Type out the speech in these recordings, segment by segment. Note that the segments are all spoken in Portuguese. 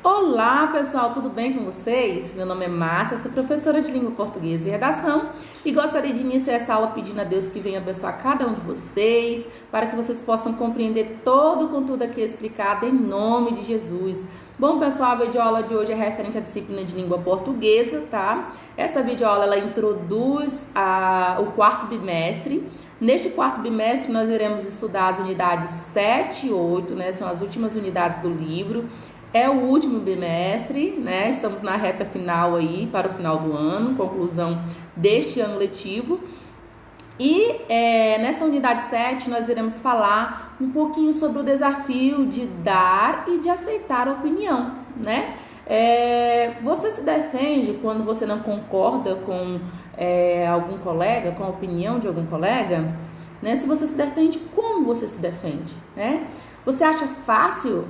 Olá pessoal, tudo bem com vocês? Meu nome é Márcia, sou professora de língua portuguesa e redação e gostaria de iniciar essa aula pedindo a Deus que venha abençoar cada um de vocês para que vocês possam compreender todo o conteúdo aqui explicado em nome de Jesus. Bom pessoal, a videoaula de hoje é referente à disciplina de língua portuguesa, tá? Essa videoaula ela introduz o quarto bimestre. Neste quarto bimestre nós iremos estudar as unidades 7 e 8, né? São as últimas unidades do livro. É o último bimestre, né? Estamos na reta final aí para o final do ano, conclusão deste ano letivo. E nessa unidade 7 nós iremos falar um pouquinho sobre o desafio de dar e de aceitar a opinião, né? Você se defende quando você não concorda com algum colega, com a opinião de algum colega, né? Se você se defende, como você se defende, né? Você acha fácil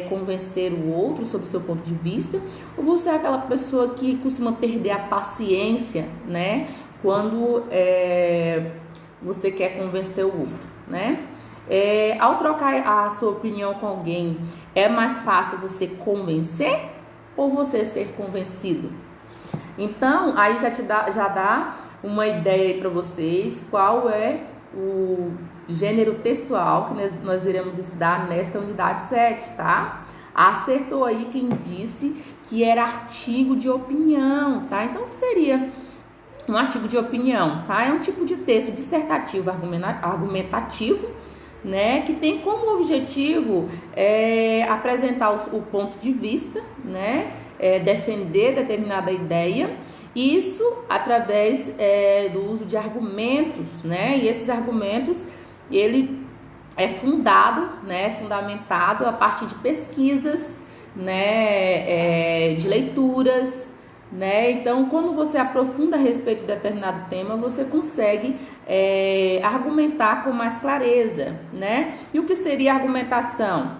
convencer o outro sobre o seu ponto de vista? Ou você é aquela pessoa que costuma perder a paciência, né? Quando você quer convencer o outro, né? Ao trocar a sua opinião com alguém, é mais fácil você convencer ou você ser convencido? Então, aí já dá uma ideia aí para vocês qual é o gênero textual que nós iremos estudar nesta unidade 7, tá? Acertou aí quem disse que era artigo de opinião, tá? Então, o que seria um artigo de opinião, tá? É um tipo de texto dissertativo argumentativo, né? Que tem como objetivo apresentar o ponto de vista, né? Defender determinada ideia. Isso através do uso de argumentos, né? E esses argumentos, ele é fundamentado a partir de pesquisas, né? De leituras, né? Então, quando você aprofunda a respeito de determinado tema, você consegue argumentar com mais clareza, né? E o que seria a argumentação?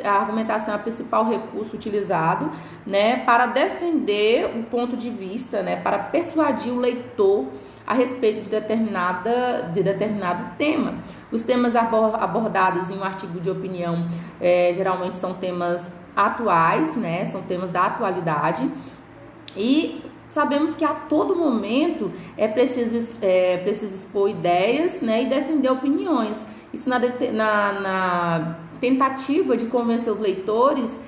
A argumentação é o principal recurso utilizado, né, para defender o ponto de vista, né, para persuadir o leitor a respeito de determinado tema. Os temas abordados em um artigo de opinião geralmente são temas atuais, né, são temas da atualidade, e sabemos que a todo momento é preciso expor ideias, né, e defender opiniões. Isso na tentativa de convencer os leitores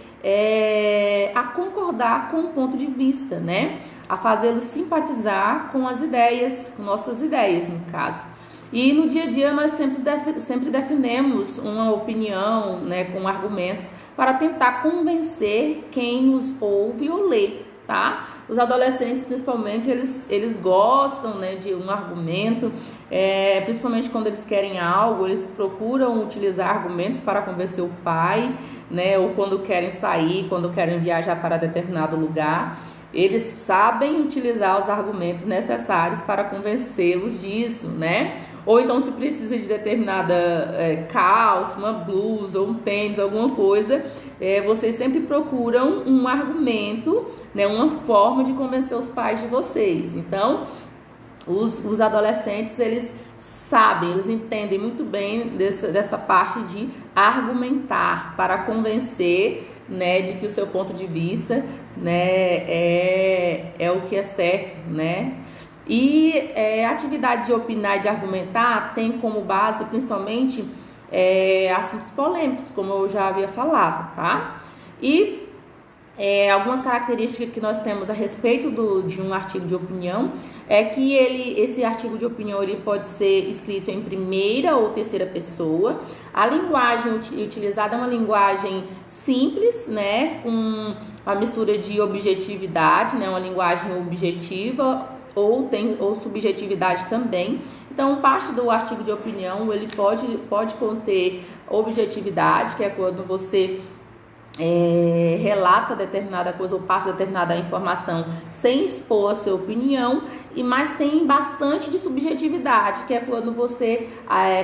a concordar com o ponto de vista, né? A fazê-los simpatizar com as ideias, com nossas ideias, no caso. E no dia a dia nós sempre defendemos uma opinião, né, com argumentos para tentar convencer quem nos ouve ou lê, tá? Os adolescentes, principalmente, eles gostam, né, de um argumento, principalmente quando eles querem algo, eles procuram utilizar argumentos para convencer o pai, né, ou quando querem sair, quando querem viajar para determinado lugar, eles sabem utilizar os argumentos necessários para convencê-los disso, né? Ou então, se precisa de determinada calça, uma blusa ou um tênis, alguma coisa, vocês sempre procuram um argumento, né, uma forma de convencer os pais de vocês. Então, os adolescentes, eles sabem, eles entendem muito bem dessa parte de argumentar para convencer, né, de que o seu ponto de vista, né, é o que é certo, né? E a atividade de opinar e de argumentar tem como base, principalmente, assuntos polêmicos, como eu já havia falado, tá? E algumas características que nós temos a respeito de um artigo de opinião é que esse artigo de opinião ele pode ser escrito em primeira ou terceira pessoa. A linguagem utilizada é uma linguagem simples, né, com a mistura de objetividade, né, uma linguagem objetiva ou subjetividade também. Então, parte do artigo de opinião ele pode conter objetividade, que é quando você relata determinada coisa ou passa determinada informação sem expor a sua opinião, mas tem bastante de subjetividade, que é quando você,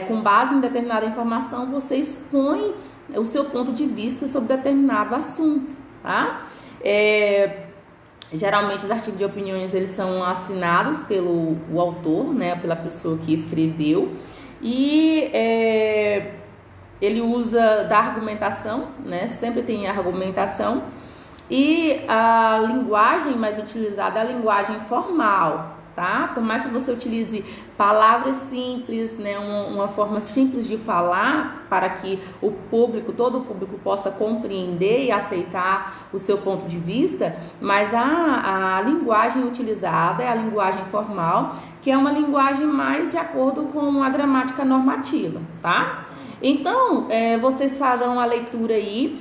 com base em determinada informação, você expõe o seu ponto de vista sobre determinado assunto, tá? Geralmente os artigos de opiniões eles são assinados pelo autor, né, pela pessoa que escreveu, e ele usa da argumentação, né? Sempre tem argumentação E a linguagem mais utilizada é a linguagem formal, tá? Por mais que você utilize palavras simples, né, uma forma simples de falar para que todo o público possa compreender e aceitar o seu ponto de vista, mas a linguagem utilizada é a linguagem formal, que é uma linguagem mais de acordo com a gramática normativa, tá? Então, vocês farão a leitura aí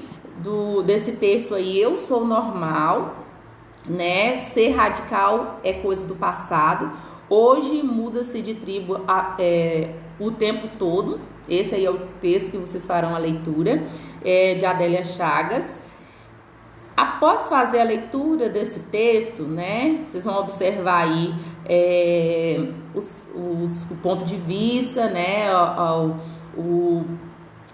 desse texto aí, eu sou normal, né? Ser radical é coisa do passado. Hoje muda-se de tribo o tempo todo. Esse aí é o texto que vocês farão a leitura, de Adélia Chagas. Após fazer a leitura desse texto, né? Vocês vão observar aí o ponto de vista, né?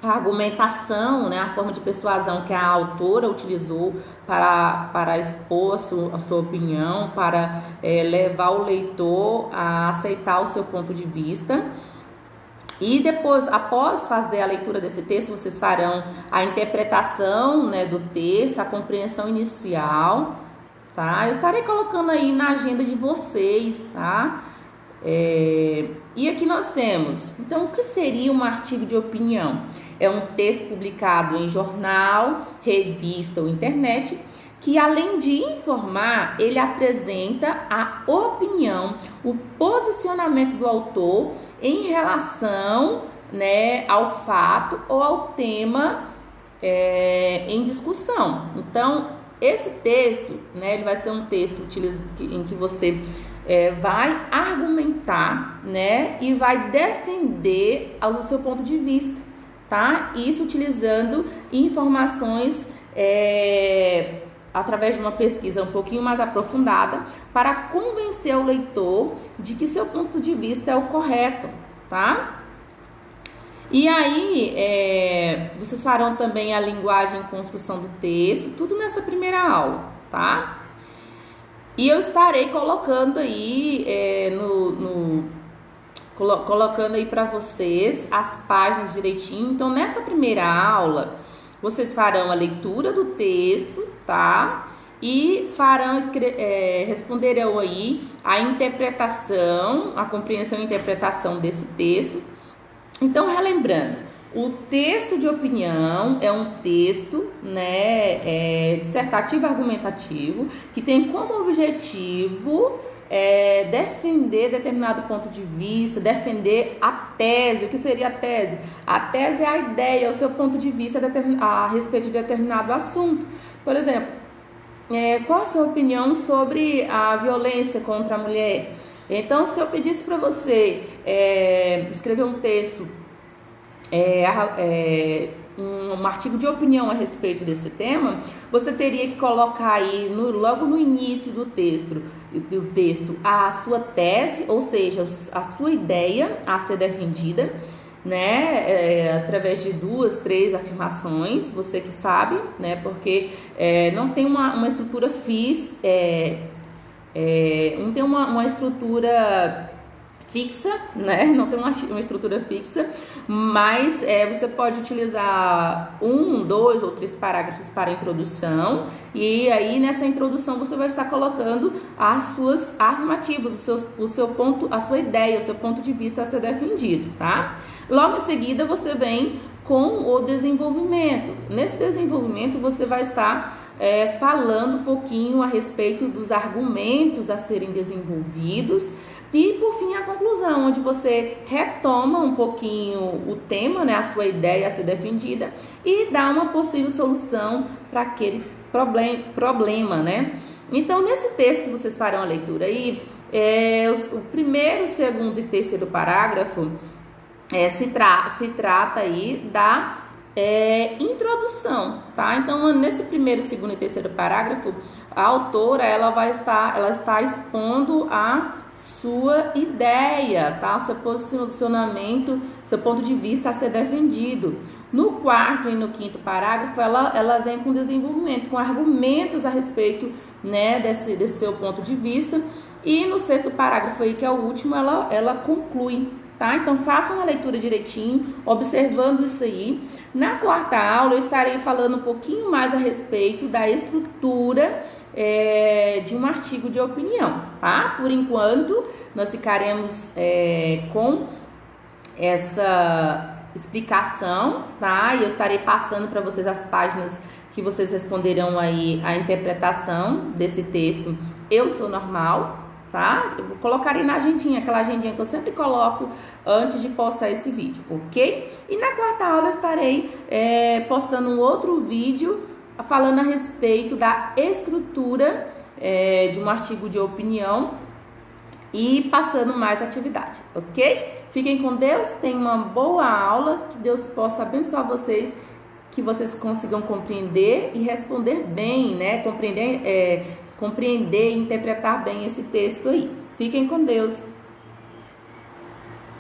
A argumentação, né, a forma de persuasão que a autora utilizou para expor a sua opinião, para levar o leitor a aceitar o seu ponto de vista. E depois, após fazer a leitura desse texto, vocês farão a interpretação, né, do texto, a compreensão inicial, tá? Eu estarei colocando aí na agenda de vocês, tá? E aqui nós temos, então, o que seria um artigo de opinião? É um texto publicado em jornal, revista ou internet, que além de informar, ele apresenta a opinião, o posicionamento do autor em relação, né, ao fato ou ao tema em discussão. Então, esse texto, né, ele vai ser um texto em que você vai argumentar, né, e vai defender o seu ponto de vista, tá? Isso utilizando informações através de uma pesquisa um pouquinho mais aprofundada para convencer o leitor de que seu ponto de vista é o correto, tá? E aí, vocês farão também a linguagem e construção do texto, tudo nessa primeira aula, tá? E eu estarei colocando aí colocando aí para vocês as páginas direitinho. Então, nessa primeira aula, vocês farão a leitura do texto, tá? E responderão aí a interpretação, a compreensão e interpretação desse texto. Então, relembrando, o texto de opinião é um texto, né, dissertativo argumentativo, que tem como objetivo defender determinado ponto de vista, defender a tese. O que seria a tese? A tese é a ideia, o seu ponto de vista a respeito de determinado assunto. Por exemplo, qual a sua opinião sobre a violência contra a mulher? Então, se eu pedisse para você escrever um texto, um artigo de opinião a respeito desse tema, você teria que colocar aí logo no início do texto a sua tese, ou seja, a sua ideia a ser defendida, né, através de 2, 3 afirmações, você que sabe, né, porque não tem uma estrutura não tem uma estrutura fixa, né? Não tem uma estrutura fixa, mas você pode utilizar 1, 2 ou 3 parágrafos para a introdução, e aí nessa introdução você vai estar colocando as suas afirmativas, o seu ponto, a sua ideia, o seu ponto de vista a ser defendido, tá? Logo em seguida você vem com o desenvolvimento. Nesse desenvolvimento você vai estar falando um pouquinho a respeito dos argumentos a serem desenvolvidos. E, por fim, a conclusão, onde você retoma um pouquinho o tema, né, a sua ideia a ser defendida, e dá uma possível solução para aquele problema, né? Então, nesse texto que vocês farão a leitura aí, o primeiro, segundo e terceiro parágrafo se trata aí da introdução, tá? Então, nesse primeiro, segundo e terceiro parágrafo, a autora ela está expondo a sua ideia, tá? Seu posicionamento, seu ponto de vista a ser defendido. No quarto e no quinto parágrafo, ela vem com desenvolvimento, com argumentos a respeito, né, desse seu ponto de vista. E no sexto parágrafo aí, que é o último, ela conclui, tá? Então façam a leitura direitinho, observando isso aí. Na quarta aula eu estarei falando um pouquinho mais a respeito da estrutura de um artigo de opinião, tá? Por enquanto nós ficaremos com essa explicação, tá? E eu estarei passando para vocês as páginas que vocês responderão aí a interpretação desse texto. Eu sou normal, tá? Eu colocarei na agendinha, aquela agendinha que eu sempre coloco antes de postar esse vídeo, ok? E na quarta aula eu estarei postando um outro vídeo falando a respeito da estrutura de um artigo de opinião e passando mais atividade, ok? Fiquem com Deus, tenham uma boa aula, que Deus possa abençoar vocês, que vocês consigam compreender e responder bem, né? Compreender e interpretar bem esse texto aí. Fiquem com Deus.